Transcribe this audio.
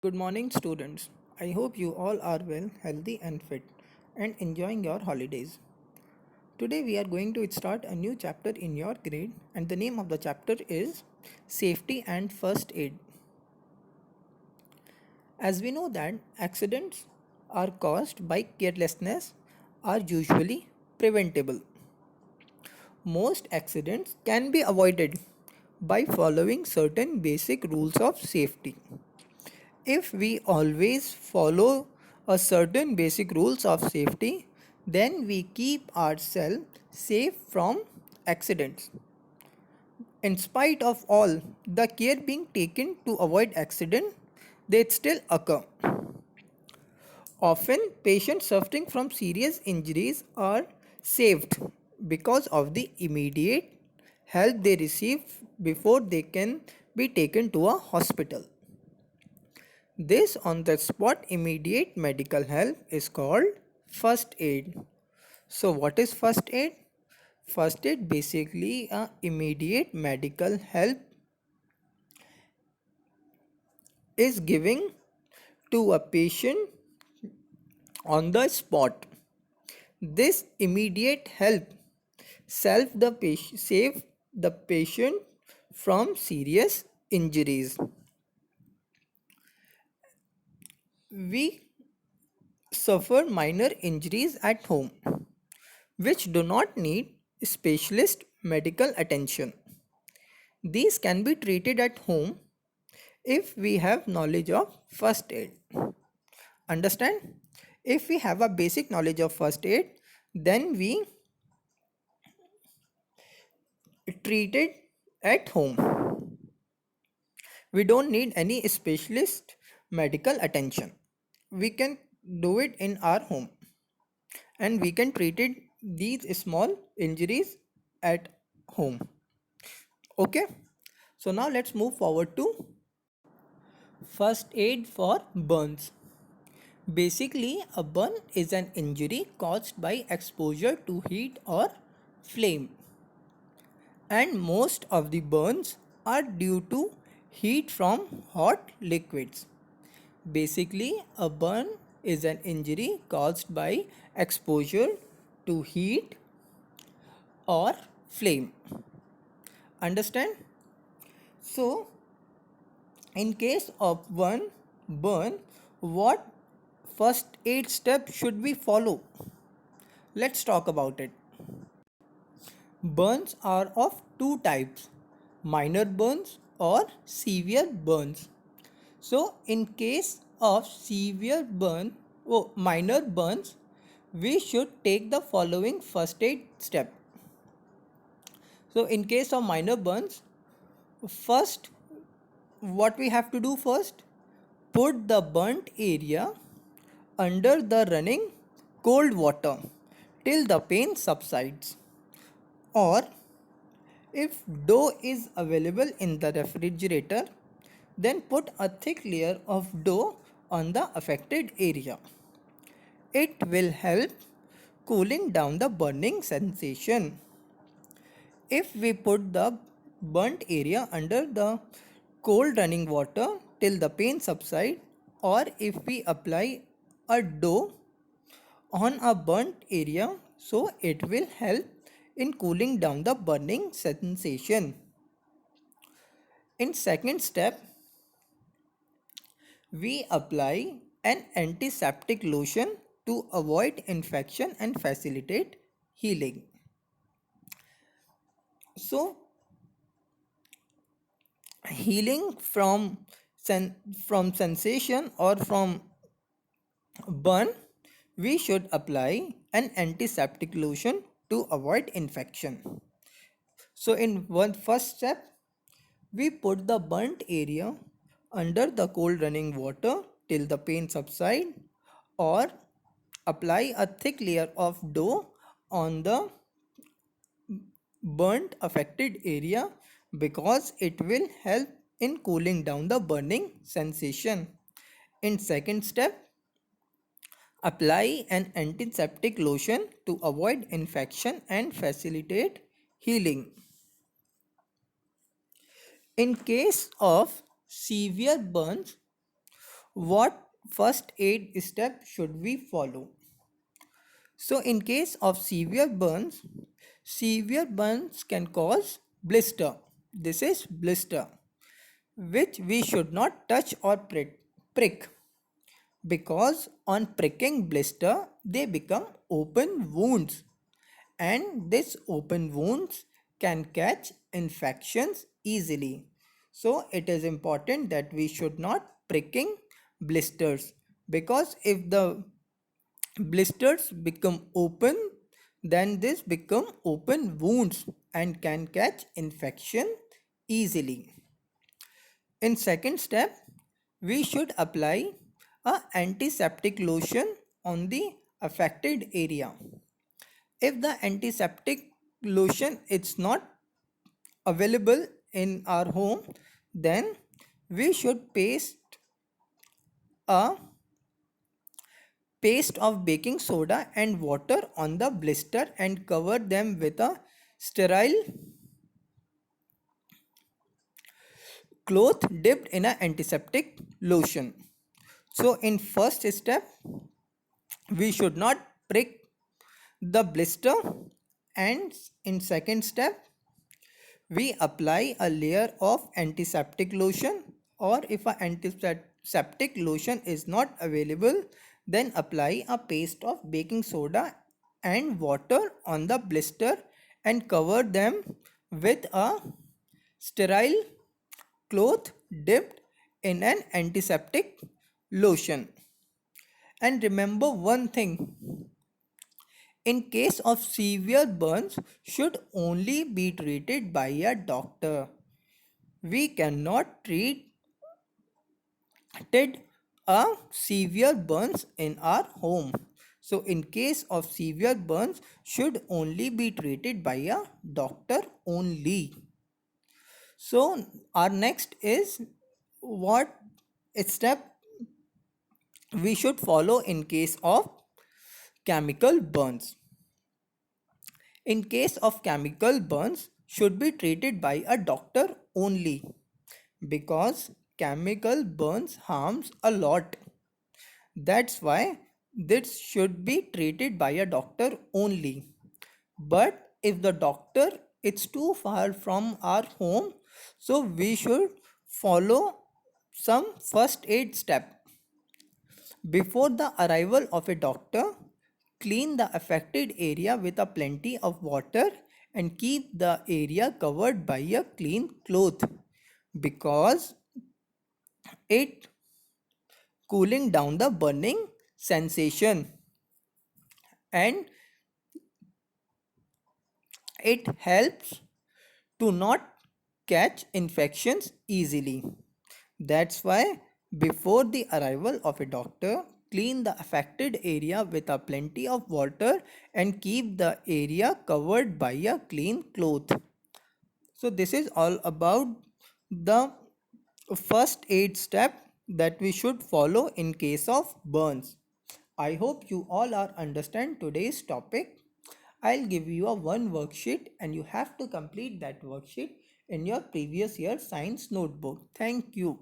Good morning, students. I hope you all are well, healthy, and fit, and enjoying your holidays. Today, we are going to start a new chapter in your grade, and the name of the chapter is Safety and First Aid. As we know that accidents are caused by carelessness are usually preventable. Most accidents can be avoided by following certain basic rules of safety. If we always follow a certain basic rules of safety, then we keep ourselves safe from accidents. In spite of all the care being taken to avoid accident, they still occur. Often, patients suffering from serious injuries are saved because of the immediate help they receive before they can be taken to a hospital. This on the spot immediate medical help is called first aid. So, what is first aid? First aid basically a immediate medical help is giving to a patient on the spot. This immediate help save the patient from serious injuries. We suffer minor injuries at home which do not need specialist medical attention. These can be treated at home if we have knowledge of first aid. Understand? If we have a basic knowledge of first aid, then we treat it at home. We don't need any specialist medical attention. We can do it in our home and we can treat it these small injuries at home. Okay, so now let's move forward to first aid for burns. Basically, a burn is an injury caused by exposure to heat or flame, and most of the burns are due to heat from hot liquids. Basically, a burn is an injury caused by exposure to heat or flame. Understand? So, in case of one burn, what first aid step should we follow? Let's talk about it. Burns are of two types, minor burns or severe burns. So, in case of minor burns, we should take the following first aid step. So, in case of minor burns, first, what we have to do first? Put the burnt area under the running cold water till the pain subsides. Or if dough is available in the refrigerator, then put a thick layer of dough on the affected area. It will help cooling down the burning sensation. If we put the burnt area under the cold running water till the pain subsides, or if we apply a dough on a burnt area, so it will help in cooling down the burning sensation. In second step, we apply an antiseptic lotion to avoid infection and facilitate healing. So, healing from sensation or from burn, we should apply an antiseptic lotion to avoid infection. So, in one first step, we put the burnt area under the cold running water till the pain subside, or apply a thick layer of dough on the burnt affected area because it will help in cooling down the burning sensation. In second step, apply an antiseptic lotion to avoid infection and facilitate healing. In case of severe burns, what first aid step should we follow? So in case of severe burns can cause blister. This is blister, which we should not touch or prick, because on pricking blister they become open wounds, and these open wounds can catch infections easily. So it is important that we should not pricking blisters, because if the blisters become open, then this become open wounds and can catch infection easily. In second step, we should apply a antiseptic lotion on the affected area. If the antiseptic lotion is not available in our home, then we should a paste of baking soda and water on the blister and cover them with a sterile cloth dipped in an antiseptic lotion. So in first step, we should not prick the blister, and in second step we apply a layer of antiseptic lotion, or if an antiseptic lotion is not available, then apply a paste of baking soda and water on the blister and cover them with a sterile cloth dipped in an antiseptic lotion. And remember one thing, in case of severe burns should only be treated by a doctor. We cannot treat a severe burns in our home. So in case of severe burns should only be treated by a doctor only. So our next is what step we should follow in case of chemical burns. In case of chemical burns should be treated by a doctor only, because chemical burns harms a lot. That's why this should be treated by a doctor only. But if the doctor is too far from our home, so we should follow some first aid step. Before the arrival of a doctor, clean the affected area with a plenty of water and keep the area covered by a clean cloth, because it cooling down the burning sensation, and it helps to not catch infections easily. That's why before the arrival of a doctor, clean the affected area with a plenty of water and keep the area covered by a clean cloth. So this is all about the first aid step that we should follow in case of burns. I hope you all are understand today's topic. I'll give you a one worksheet and you have to complete that worksheet in your previous year science notebook. Thank you.